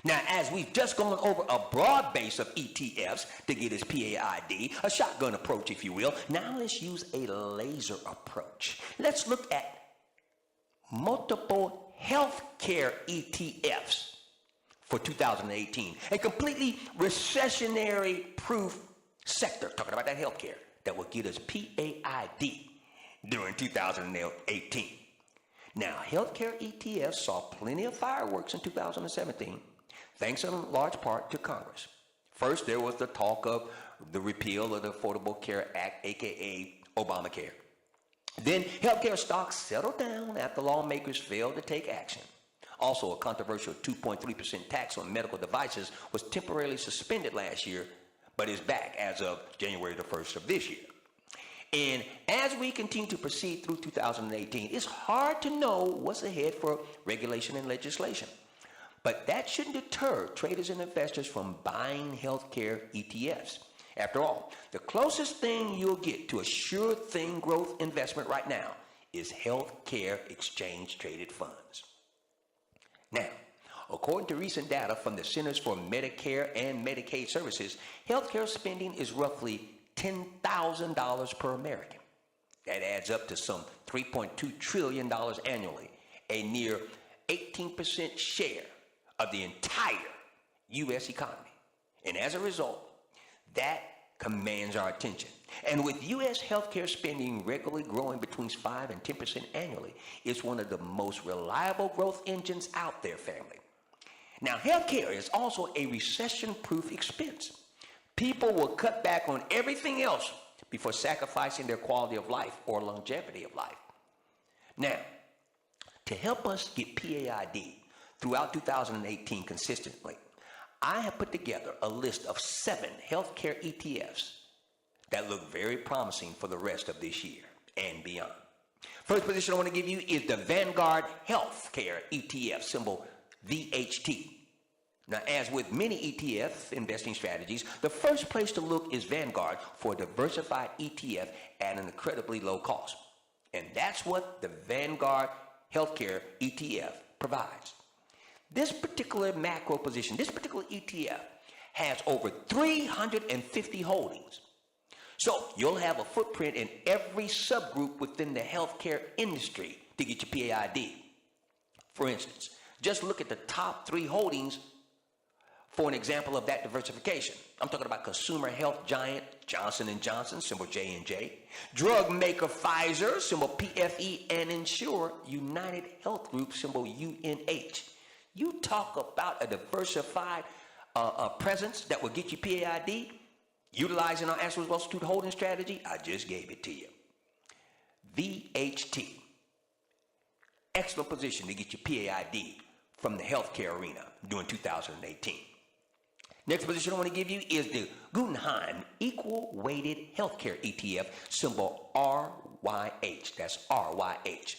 Now, as we've just gone over a broad base of ETFs to get his P.A.I.D, a shotgun approach, if you will, now let's use a laser approach. Let's look at multiple healthcare ETFs for 2018, a completely recessionary proof sector, talking about that healthcare, that will get us P.A.I.D during 2018. Now, healthcare ETFs saw plenty of fireworks in 2017, thanks in large part to Congress. First, there was the talk of the repeal of the Affordable Care Act, aka Obamacare. Then, healthcare stocks settled down after lawmakers failed to take action. Also, a controversial 2.3% tax on medical devices was temporarily suspended last year, but is back as of January the 1st of this year. And as we continue to proceed through 2018, it's hard to know what's ahead for regulation and legislation. But that shouldn't deter traders and investors from buying healthcare ETFs. After all, the closest thing you'll get to a sure thing growth investment right now is healthcare exchange traded funds. Now, according to recent data from the Centers for Medicare and Medicaid Services, healthcare spending is roughly $10,000 per American. That adds up to some $3.2 trillion annually, a near 18% share of the entire U.S. economy. And as a result, that commands our attention. And with U.S. healthcare spending regularly growing between 5 and 10% annually, it's one of the most reliable growth engines out there, family. Now, healthcare is also a recession-proof expense. People will cut back on everything else before sacrificing their quality of life or longevity of life. Now, to help us get P.A.I.D throughout 2018 consistently, I have put together a list of 7 healthcare ETFs that look very promising for the rest of this year and beyond. First position I want to give you is the Vanguard Healthcare ETF, symbol VHT. Now, as with many ETF investing strategies, the first place to look is Vanguard for a diversified ETF at an incredibly low cost. And that's what the Vanguard Healthcare ETF provides. This particular macro position, this particular ETF, has over 350 holdings. So you'll have a footprint in every subgroup within the healthcare industry to get your P.A.I.D. For instance, just look at the top 3 holdings for an example of that diversification. I'm talking about consumer health giant Johnson & Johnson, symbol J&J, drug maker Pfizer, symbol PFE, and insurer United Health Group, symbol UNH. You talk about a diversified presence that will get you P.A.I.D. utilizing our Asset Wealth Institute holding strategy. I just gave it to you. VHT, excellent position to get your P.A.I.D. from the healthcare arena during 2018. Next position I want to give you is the Guggenheim Equal Weighted Healthcare ETF, symbol RYH. That's RYH.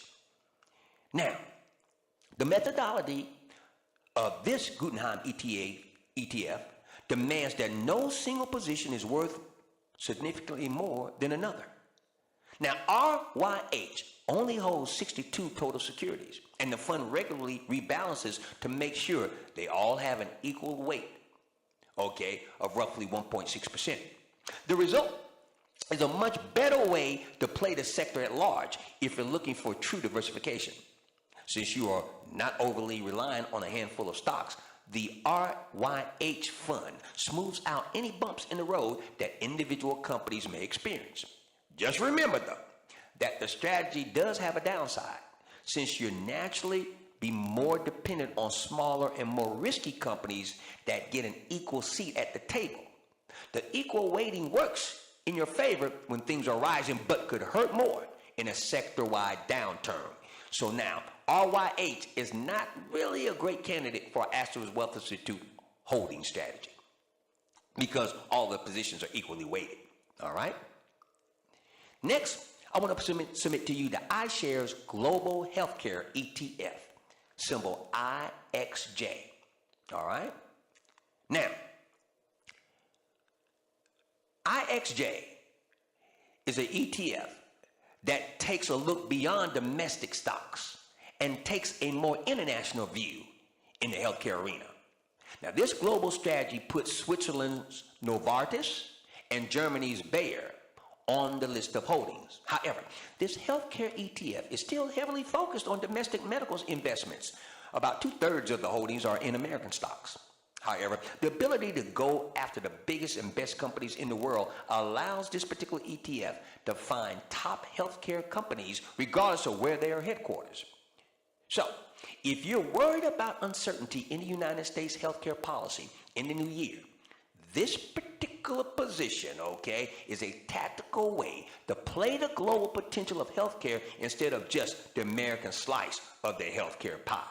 Now, the methodology of this Guggenheim ETF demands that no single position is worth significantly more than another. Now, RYH only holds 62 total securities, and the fund regularly rebalances to make sure they all have an equal weight, of roughly 1.6%. The result is a much better way to play the sector at large if you're looking for true diversification. Since you are not overly reliant on a handful of stocks, the RYH fund smooths out any bumps in the road that individual companies may experience. Just remember, though, that the strategy does have a downside, since you're naturally be more dependent on smaller and more risky companies that get an equal seat at the table. The equal weighting works in your favor when things are rising, but could hurt more in a sector-wide downturn. So now, RYH is not really a great candidate for Asset Wealth Institute holding strategy because all the positions are equally weighted, all right? Next, I want to submit to you the iShares Global Healthcare ETF, symbol IXJ, all right? Now, IXJ is an ETF that takes a look beyond domestic stocks and takes a more international view in the healthcare arena. Now, this global strategy puts Switzerland's Novartis and Germany's Bayer on the list of holdings. However, this healthcare ETF is still heavily focused on domestic medical investments. About 2/3 of the holdings are in American stocks. However, the ability to go after the biggest and best companies in the world allows this particular ETF to find top healthcare companies regardless of where they are headquarters. So, if you're worried about uncertainty in the United States healthcare policy in the new year, this particular position, okay, is a tactical way to play the global potential of healthcare instead of just the American slice of the healthcare pie.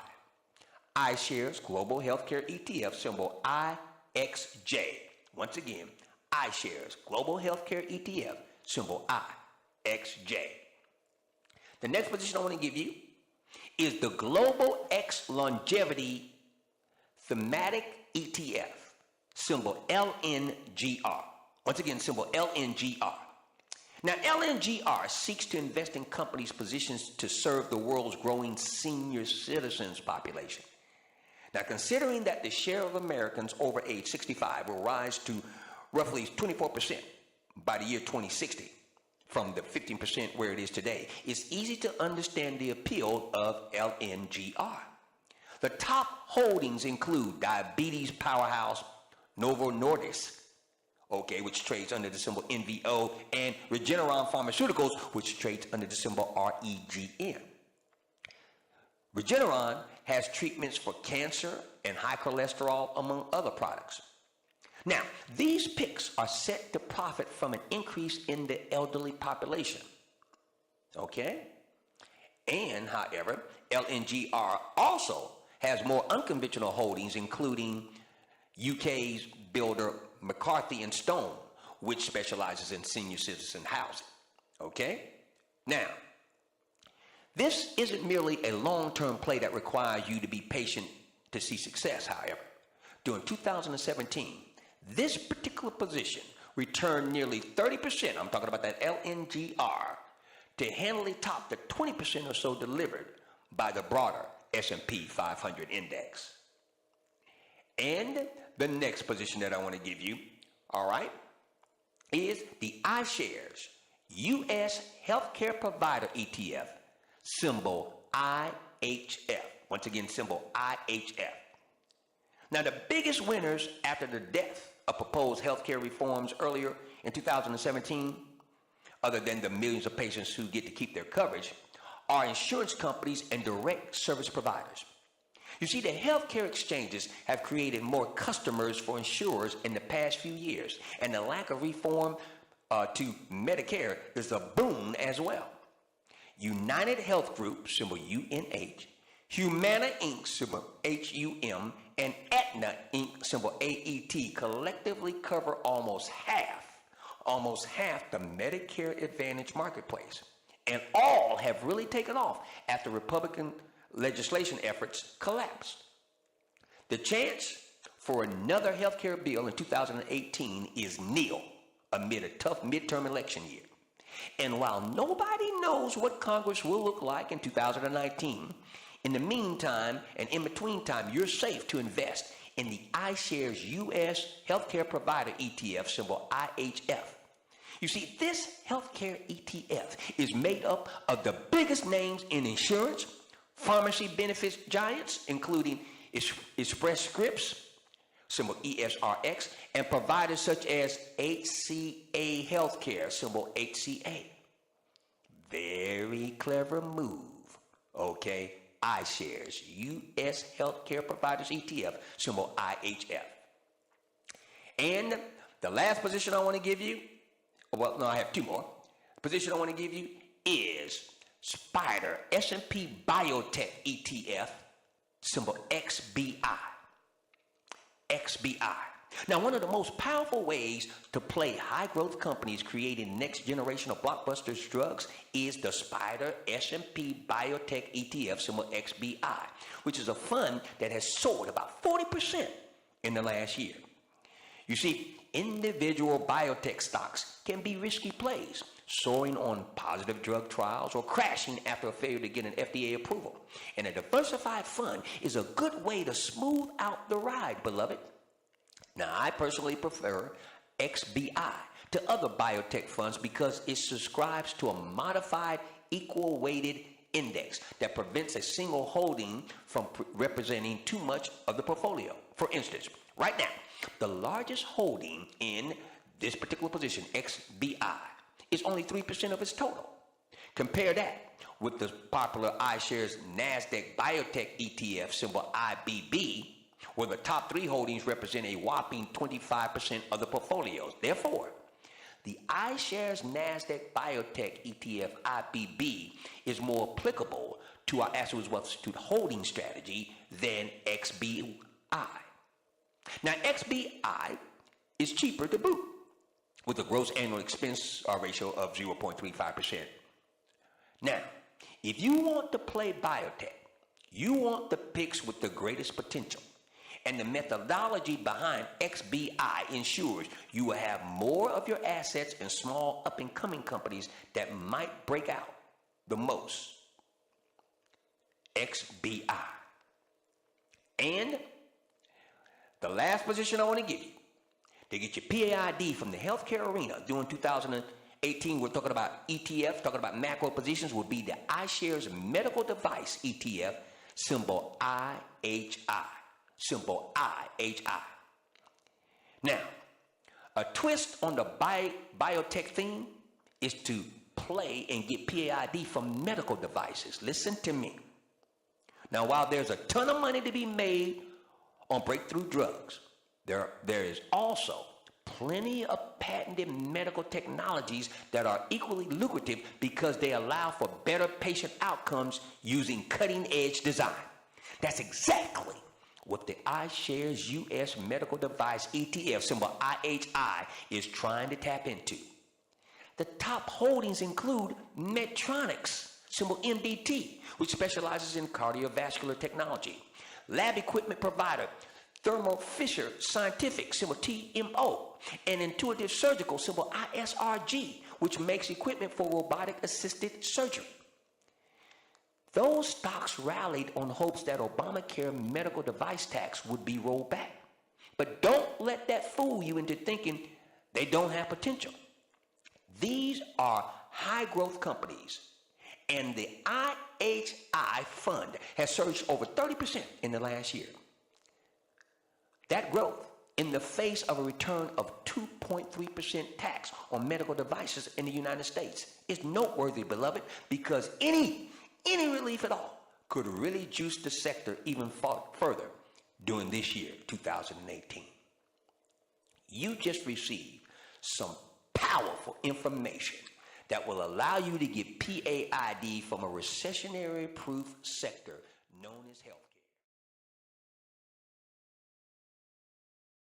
iShares Global Healthcare ETF, symbol IXJ. Once again, iShares Global Healthcare ETF, symbol IXJ. The next position I want to give you is the Global X Longevity Thematic ETF, symbol LNGR. Once again, symbol LNGR. Now, LNGR seeks to invest in companies' positions to serve the world's growing senior citizens population. Now, considering that the share of Americans over age 65 will rise to roughly 24% by the year 2060, from the 15% where it is today, it's easy to understand the appeal of LNGR. The top holdings include diabetes powerhouse Novo Nordisk, okay, which trades under the symbol NVO, and Regeneron Pharmaceuticals, which trades under the symbol REGN. Regeneron has treatments for cancer and high cholesterol, among other products. Now, these picks are set to profit from an increase in the elderly population, okay? And, however, LNGR also has more unconventional holdings, including UK's builder McCarthy and Stone, which specializes in senior citizen housing, okay? Now, this isn't merely a long-term play that requires you to be patient to see success, however. During 2017, this particular position returned nearly 30%, I'm talking about that LNGR, to handily top the 20% or so delivered by the broader S&P 500 index. And the next position that I want to give you, all right, is the iShares U.S. Healthcare Provider ETF, symbol IHF. Once again, symbol IHF. Now, the biggest winners after the death of proposed healthcare reforms earlier in 2017, other than the millions of patients who get to keep their coverage, are insurance companies and direct service providers. You see, the healthcare exchanges have created more customers for insurers in the past few years, and the lack of reform to Medicare is a boon as well. United Health Group, symbol UNH, Humana Inc., symbol HUM, and Aetna Inc., symbol AET, collectively cover almost half the Medicare Advantage marketplace. And all have really taken off after Republican legislation efforts collapsed. The chance for another healthcare bill in 2018 is nil amid a tough midterm election year. And while nobody knows what Congress will look like in 2019, in the meantime and in between time, you're safe to invest in the iShares U.S. Healthcare Provider ETF, symbol IHF. You see, this healthcare ETF is made up of the biggest names in insurance, pharmacy benefits giants, including Express Scripts, symbol ESRX, and providers such as HCA Healthcare, symbol HCA. Very clever move, okay? iShares U.S. Healthcare Providers ETF, symbol IHF. And the last position I want to give you, well, no, I have two more. The position I want to give you is Spider S&P Biotech ETF, symbol XBI. XBI. Now, one of the most powerful ways to play high-growth companies creating next generation of blockbuster drugs is the Spider S&P Biotech ETF, symbol XBI, which is a fund that has soared about 40% in the last year. You see, individual biotech stocks can be risky plays, soaring on positive drug trials, or crashing after a failure to get an FDA approval. And a diversified fund is a good way to smooth out the ride, beloved. Now, I personally prefer XBI to other biotech funds because it subscribes to a modified equal weighted index that prevents a single holding from representing too much of the portfolio. For instance, right now, the largest holding in this particular position, XBI, is only 3% of its total. Compare that with the popular iShares NASDAQ Biotech ETF, symbol IBB, where the top 3 holdings represent a whopping 25% of the portfolios. Therefore, the iShares NASDAQ Biotech ETF IBB is more applicable to our ASK THE WIZ Wealth Institute holding strategy than XBI. Now, XBI is cheaper to boot, with a gross annual expense ratio of 0.35%. Now, if you want to play biotech, you want the picks with the greatest potential, and the methodology behind XBI ensures you will have more of your assets in small up-and-coming companies that might break out the most. XBI. And the last position I want to give you, to get your P.A.I.D from the healthcare arena during 2018, we're talking about ETF, talking about macro positions, will be the iShares Medical Device ETF, symbol IHI. Symbol IHI. Now, a twist on the biotech theme is to play and get P.A.I.D from medical devices. Listen to me. Now, while there's a ton of money to be made on breakthrough drugs, there is also plenty of patented medical technologies that are equally lucrative because they allow for better patient outcomes using cutting-edge design. That's exactly what the iShares US Medical Device ETF, symbol IHI, is trying to tap into. The top holdings include Medtronic, symbol MDT, which specializes in cardiovascular technology, lab equipment provider Thermo Fisher Scientific, symbol TMO, and Intuitive Surgical, symbol ISRG, which makes equipment for robotic-assisted surgery. Those stocks rallied on hopes that Obamacare medical device tax would be rolled back. But don't let that fool you into thinking they don't have potential. These are high-growth companies, and the IHI fund has surged over 30% in the last year. That growth in the face of a return of 2.3% tax on medical devices in the United States is noteworthy, beloved, because any relief at all could really juice the sector even further during this year, 2018. You just received some powerful information that will allow you to get P.A.I.D from a recessionary-proof sector known as healthcare.